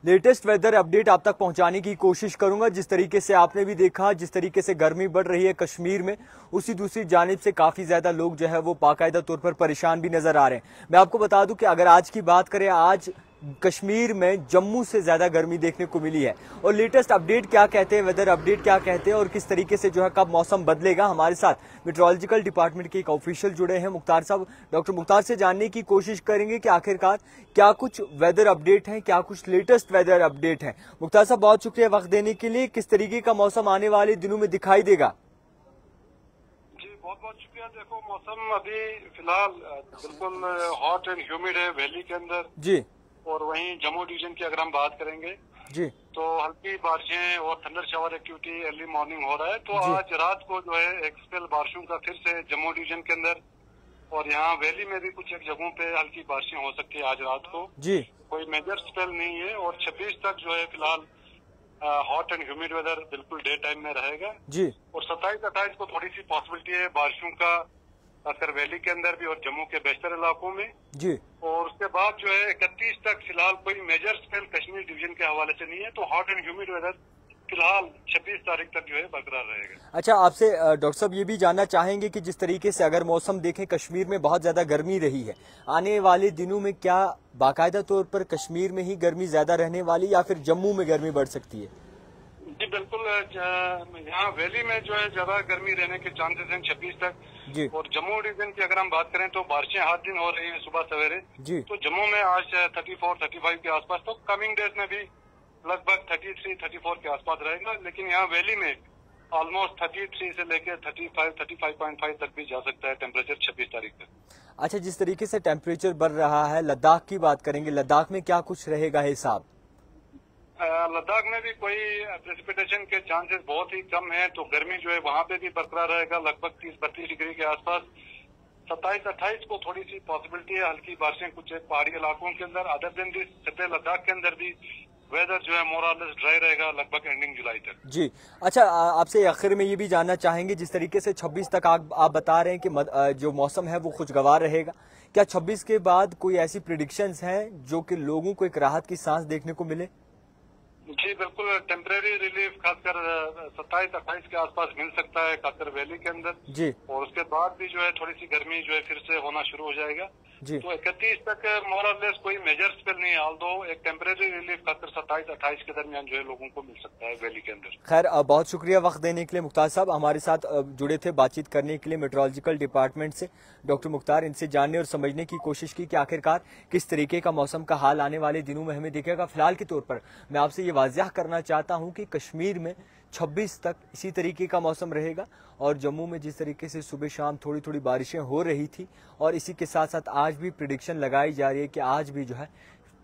Latest weather update आप तक पहुंचाने की कोशिश करूंगा। जिस तरीके से आपने भी देखा, जिस तरीके से गर्मी बढ़ रही है कश्मीर में, उसी दूसरी जानिब से काफी ज्यादा लोग जो है वो बाकायदा तौर पर परेशान भी नजर आ रहे हैं। मैं आपको बता दूं कि अगर आज की बात करें, आज कश्मीर में जम्मू से ज्यादा गर्मी देखने को मिली है। और लेटेस्ट अपडेट क्या कहते हैं, वेदर अपडेट क्या कहते हैं और किस तरीके से जो है कब मौसम बदलेगा, हमारे साथ मेट्रोलॉजिकल डिपार्टमेंट के एक ऑफिशियल जुड़े हैं, मुख्तार साहब। डॉक्टर मुख्तार से जानने की कोशिश करेंगे कि आखिरकार क्या कुछ वेदर अपडेट है, क्या कुछ लेटेस्ट वेदर अपडेट है। मुख्तार साहब, बहुत शुक्रिया वक्त देने के लिए। किस तरीके का मौसम आने वाले दिनों में दिखाई देगा? जी बहुत बहुत शुक्रिया। देखो, मौसम अभी फिलहाल बिल्कुल हॉट एंड ह्यूमिड है वैली के अंदर जी। और वहीं जम्मू डिवीजन की अगर हम बात करेंगे जी, तो हल्की बारिशें और thunder shower activity early morning हो रहा है। तो आज रात को जो है एक स्पेल बारिशों का फिर से जम्मू डिवीजन के अंदर और यहाँ वैली में भी कुछ एक जगहों पे हल्की बारिशें हो सकती है आज रात को जी। कोई मेजर स्पेल नहीं है और 26 तक जो है फिलहाल हॉट एंड ह्यूमिड वेदर बिल्कुल डे टाइम में रहेगा जी। और 27-28 को थोड़ी सी पॉसिबिलिटी है बारिशों का खासकर वैली के अंदर भी और जम्मू के बेशतर इलाकों में जी। और उसके बाद जो है 31 तक फिलहाल कोई मेजर स्पेल कश्मीर डिवीजन के हवाले से नहीं है। तो हॉट एंड ह्यूमिड वेदर फिलहाल 26 तारीख तक जो है बरकरार रहेगा। अच्छा, आपसे डॉक्टर साहब ये भी जानना चाहेंगे कि जिस तरीके से अगर मौसम देखें, कश्मीर में बहुत ज्यादा गर्मी रही है, आने वाले दिनों में क्या बाकायदा तौर पर कश्मीर में ही गर्मी ज्यादा रहने वाली या फिर जम्मू में गर्मी बढ़ सकती है? जी बिल्कुल, यहाँ वैली में जो है ज्यादा गर्मी रहने के चांसेस हैं 26 तक जी। और जम्मू डिवीजन की अगर हम बात करें तो बारिशें हर दिन हो रही हैं सुबह सवेरे जी। तो जम्मू में आज 34-35 के आसपास, तो कमिंग डेज में भी लगभग 33-34 के आसपास रहेगा। लेकिन यहाँ वैली में ऑलमोस्ट 33 से लेकर 35-35.5 तक भी जा सकता है टेम्परेचर 26 तारीख तक। अच्छा, जिस तरीके से टेम्परेचर बढ़ रहा है, लद्दाख की बात करेंगे, लद्दाख में क्या कुछ रहेगा हिसाब? लद्दाख में भी कोई प्रेसिपिटेशन के चांसेस बहुत ही कम है। तो गर्मी जो है वहाँ पे भी बरकरार रहेगा लगभग 30-32 डिग्री के आसपास। 27-28 को थोड़ी सी पॉसिबिलिटी है हल्की बारिशें कुछ एक पहाड़ी इलाकों के अंदर। अदर दिन दिस सतह लद्दाख के अंदर भी वेदर जो है मोर और लेस ड्राई रहेगा लगभग एंडिंग जुलाई तक जी। अच्छा, आपसे आखिर में ये भी जानना चाहेंगे, जिस तरीके से 26 तक आप बता रहे हैं कि जो मौसम है वो खुशगवार रहेगा, क्या 26 के बाद कोई ऐसी प्रिडिक्शंस हैं जो कि लोगों को एक राहत की सांस देखने को मिले? जी बिल्कुल, टेम्परेरी रिलीफ खासकर 27-28 के आसपास मिल सकता है खासकर वैली के अंदर जी। और उसके बाद भी जो है थोड़ी सी गर्मी जो है फिर से होना शुरू हो जाएगा जी। तो 31 तक मोर और लेस कोई मेजर स्पेल नहीं है, ऑल्दो एक टेम्परेरी रिलीफ खासकर 27-28 के दरमियान जो है लोगों को मिल सकता है वैली के अंदर। खैर, बहुत शुक्रिया वक्त देने के लिए मुख्तार साहब। हमारे साथ जुड़े थे बातचीत करने के लिए मेट्रोलॉजिकल डिपार्टमेंट से डॉक्टर मुख्तार। इनसे जानने और समझने की कोशिश की कि आखिरकार किस तरीके का मौसम का हाल आने वाले दिनों में हमें दिखेगा। फिलहाल के तौर पर मैं आपसे ये वाज़ेह करना चाहता हूं कि कश्मीर में 26 तक इसी तरीके का मौसम रहेगा और जम्मू में जिस तरीके से सुबह शाम थोड़ी थोड़ी बारिशें हो रही थी और इसी के साथ साथ आज भी प्रिडिक्शन लगाई जा रही है कि आज भी जो है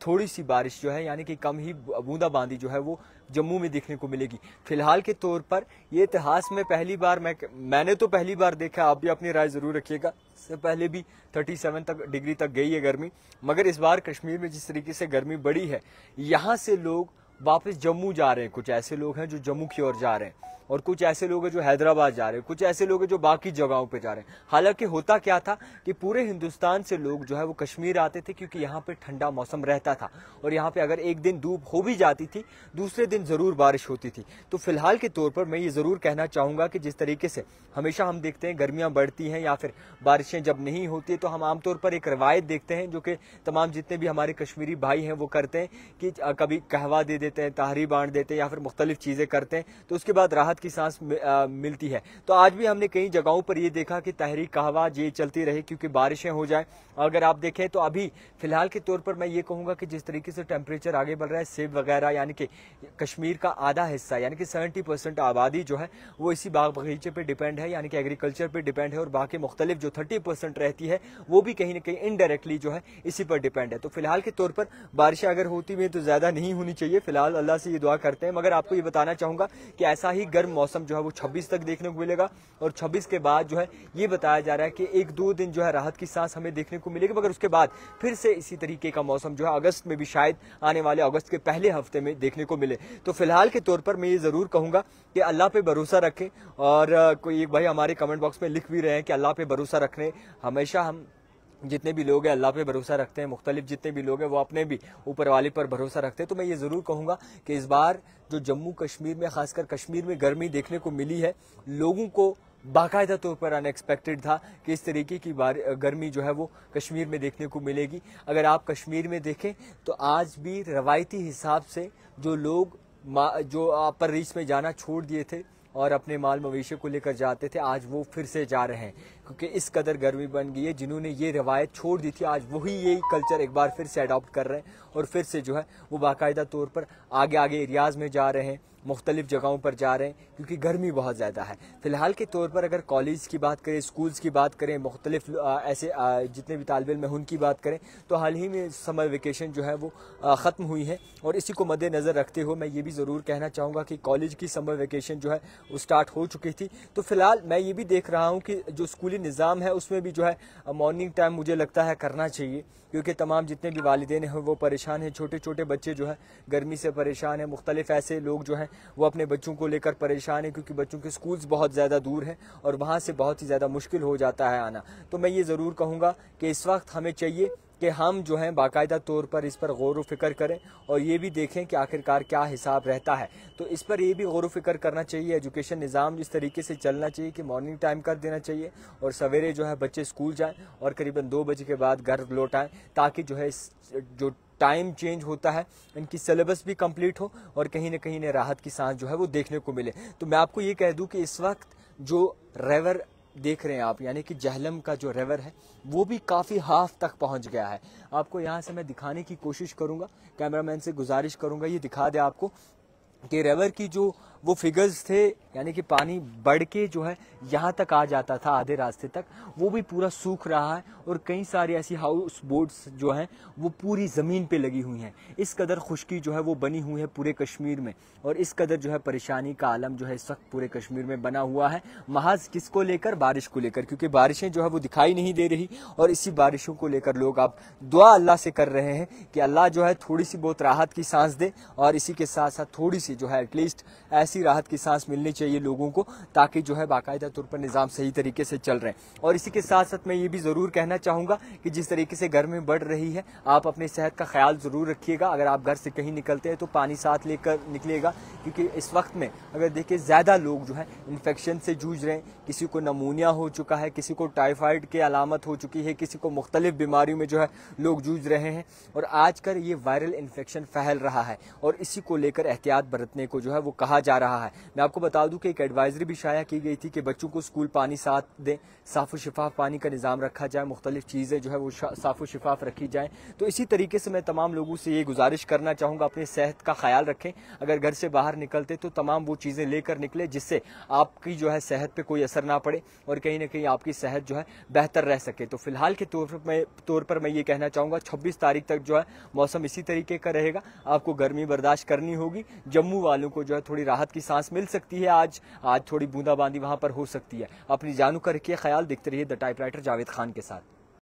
थोड़ी सी बारिश जो है यानी कि कम ही बूंदाबांदी जो है वो जम्मू में देखने को मिलेगी। फिलहाल के तौर पर ये इतिहास में पहली बार मैंने तो पहली बार देखा, आप भी अपनी राय जरूर रखिएगा। इससे पहले भी 37 डिग्री तक गई है गर्मी, मगर इस बार कश्मीर में जिस तरीके से गर्मी बढ़ी है, यहाँ से लोग वापस जम्मू जा रहे हैं। कुछ ऐसे लोग हैं जो जम्मू की ओर जा रहे हैं और कुछ ऐसे लोग हैं जो हैदराबाद जा रहे हैं, कुछ ऐसे लोग हैं जो बाकी जगहों पे जा रहे हैं। हालांकि होता क्या था कि पूरे हिंदुस्तान से लोग जो है वो कश्मीर आते थे क्योंकि यहाँ पे ठंडा मौसम रहता था और यहाँ पे अगर एक दिन धूप हो भी जाती थी, दूसरे दिन जरूर बारिश होती थी। तो फिलहाल के तौर पर मैं ये जरूर कहना चाहूंगा कि जिस तरीके से हमेशा हम देखते हैं गर्मियां बढ़ती हैं या फिर बारिशें जब नहीं होती है, तो हम आमतौर पर एक रवायत देखते हैं जो कि तमाम जितने भी हमारे कश्मीरी भाई हैं वो करते हैं कि कभी कहवा दे देते हैं, ताहरी बांट देते हैं या फिर मुख्तलिफ चीजें करते हैं, तो उसके बाद राहत की सांस मिलती है। तो आज भी हमने कई जगहों पर ये देखा कि तहरीक कहवा ये चलती रही क्योंकि बारिशें हो जाए। अगर आप देखें तो अभी फिलहाल के तौर पर मैं ये कहूंगा कि जिस तरीके से टेम्परेचर आगे बढ़ रहा है, सेब वगैरह यानी कि कश्मीर का आधा हिस्सा यानी कि 70% आबादी जो है वो इसी बाग बगीचे पे डिपेंड है, यानी कि एग्रीकल्चर पे डिपेंड है और बाकी मुख्तलिफ जो 30% रहती है वो भी कहीं ना कहीं इनडायरेक्टली जो है इसी पर डिपेंड है। तो फिलहाल के तौर पर बारिशें अगर होती हुई तो ज्यादा नहीं होनी चाहिए, फिलहाल अल्लाह से ये दुआ करते हैं। मगर आपको ये बताना चाहूंगा कि ऐसा ही गर्म मौसम जो है वो 26 तक देखने को मिलेगा और 26 के बाद जो है ये बताया जा रहा है कि 1-2 दिन जो है राहत की सांस हमें देखने को मिलेगी, मगर उसके बाद फिर से इसी तरीके का मौसम जो है अगस्त में भी शायद आने वाले अगस्त के पहले हफ्ते में देखने को मिले। तो फिलहाल के तौर पर मैं ये जरूर कहूंगा कि अल्लाह पे भरोसा रखें और कोई एक भाई हमारे कमेंट बॉक्स में लिख भी रहे हैं कि अल्लाह पे भरोसा रखने हमेशा हम जितने भी लोग हैं अल्लाह पे भरोसा रखते हैं, मुख्तलिफ जितने भी लोग हैं वो अपने भी ऊपर वाले पर भरोसा रखते हैं। तो मैं ये ज़रूर कहूँगा कि इस बार जो जम्मू कश्मीर में, खासकर कश्मीर में गर्मी देखने को मिली है, लोगों को बाकायदा तौर पर अनएक्सपेक्टेड था कि इस तरीके की गर्मी जो है वो कश्मीर में देखने को मिलेगी। अगर आप कश्मीर में देखें तो आज भी रवायती हिसाब से जो लोग जो अपर रीच में जाना छोड़ दिए थे और अपने माल मवेशी को लेकर जाते थे, आज वो फिर से जा रहे हैं, क्योंकि इस कदर गर्मी बन गई है। जिन्होंने ये रवायत छोड़ दी थी, आज वही यही कल्चर एक बार फिर से अडॉप्ट कर रहे हैं और फिर से जो है वो बाकायदा तौर पर आगे आगे एरियाज़ में जा रहे हैं, मुख्तलिफ जगहों पर जा रहे हैं, क्योंकि गर्मी बहुत ज़्यादा है। फ़िलहाल के तौर पर अगर कॉलेज की बात करें, स्कूल्स की बात करें, मुख्तलिफ ऐसे जितने भी तालिब इल्म हैं उनकी बात करें, तो हाल ही में समर वेकेशन जो है वो ख़त्म हुई है। और इसी को मद्देनज़र रखते हुए मैं ये भी ज़रूर कहना चाहूँगा कि कॉलेज की समर वेकेशन जो है वो स्टार्ट हो चुकी थी। तो फ़िलहाल मैं ये भी देख रहा हूँ कि जो स्कूली निज़ाम है उसमें भी जो है मॉर्निंग टाइम मुझे लगता है करना चाहिए, क्योंकि तमाम जितने भी वालिदैन हैं वो परेशान हैं। छोटे छोटे बच्चे जो है गर्मी से परेशान हैं, मुख्तलिफ ऐसे लोग जो हैं वो अपने बच्चों को लेकर परेशान हैं, क्योंकि बच्चों के स्कूल्स बहुत ज़्यादा दूर हैं और वहाँ से बहुत ही ज़्यादा मुश्किल हो जाता है आना। तो मैं ये ज़रूर कहूँगा कि इस वक्त हमें चाहिए कि हम जो हैं बाकायदा तौर पर इस पर गौर व फिक्र करें और ये भी देखें कि आखिरकार क्या हिसाब रहता है। तो इस पर ये भी गौर व फिक्र करना चाहिए, एजुकेशन निज़ाम इस तरीके से चलना चाहिए कि मॉर्निंग टाइम कर देना चाहिए और सवेरे जो है बच्चे स्कूल जाएं और करीबन 2 बजे के बाद घर लौट आएँ, ताकि जो है जो टाइम चेंज होता है इनकी सिलेबस भी कंप्लीट हो और कहीं ना कहीं राहत की सांस जो है वो देखने को मिले। तो मैं आपको ये कह दूं कि इस वक्त जो रिवर देख रहे हैं आप, यानी कि जहलम का जो रिवर है वो भी काफ़ी हाफ तक पहुंच गया है। आपको यहाँ से मैं दिखाने की कोशिश करूँगा, कैमरामैन से गुजारिश करूँगा ये दिखा दे आपको कि रिवर की जो वो फिगर्स थे, यानी कि पानी बढ़ के जो है यहाँ तक आ जाता था आधे रास्ते तक, वो भी पूरा सूख रहा है और कई सारी ऐसी हाउस बोट्स जो हैं वो पूरी ज़मीन पे लगी हुई हैं। इस कदर खुश्की जो है वो बनी हुई है पूरे कश्मीर में और इस कदर जो है परेशानी का आलम जो है इस वक्त पूरे कश्मीर में बना हुआ है, महज किसको लेकर, बारिश को लेकर, क्योंकि बारिशें जो है वो दिखाई नहीं दे रही और इसी बारिशों को लेकर लोग अब दुआ अल्लाह से कर रहे हैं कि अल्लाह जो है थोड़ी सी बहुत राहत की सांस दे और इसी के साथ साथ थोड़ी सी जो है एटलीस्ट ऐसी राहत की सांस मिलनी चाहिए लोगों को, ताकि जो है बाकायदा तौर पर निज़ाम सही तरीके से चल रहे हैं। और इसी के साथ साथ मैं ये भी ज़रूर कहना चाहूँगा कि जिस तरीके से गर्मी बढ़ रही है, आप अपनी सेहत का ख्याल ज़रूर रखिएगा। अगर आप घर से कहीं निकलते हैं तो पानी साथ लेकर निकलिएगा, क्योंकि इस वक्त में अगर देखिए ज़्यादा लोग जो है इन्फेक्शन से जूझ रहे हैं। किसी को नमूनिया हो चुका है, किसी को टाइफाइड की अलामत हो चुकी है, किसी को मुख्तलिफ बीमारियों में जो है लोग जूझ रहे हैं और आजकल ये वायरल इन्फेक्शन फैल रहा है और इसी को लेकर एहतियात बरतने को जो है वो कहा जा रहा है। मैं आपको बता दूं कि एक एडवाइजरी भी शाया की गई थी कि बच्चों को स्कूल पानी साथ दें, साफ़ शिफाफ पानी का निज़ाम रखा जाए, मुख्तलिफ चीज़ें जो है वो साफ़ शिफाफ रखी जाएँ। तो इसी तरीके से मैं तमाम लोगों से ये गुजारिश करना चाहूँगा, अपनी सेहत का ख्याल रखें। अगर घर से बाहर निकलते तो तमाम वो चीज़ें लेकर निकले जिससे आपकी जो है सेहत पर कोई असर ना पड़े और कहीं ना कहीं आपकी सेहत जो है बेहतर रह सके। तो फिलहाल के तौर पर मैं ये कहना चाहूँगा 26 तारीख तक जो है मौसम इसी तरीके का रहेगा। आपको गर्मी बर्दाश्त करनी होगी। जम्मू वालों को जो है थोड़ी राहत की सांस मिल सकती है। आज थोड़ी बूंदाबांदी वहां पर हो सकती है। अपनी जानों का रखिए ख्याल। देखते रहिए द टाइपराइटर जावेद खान के साथ।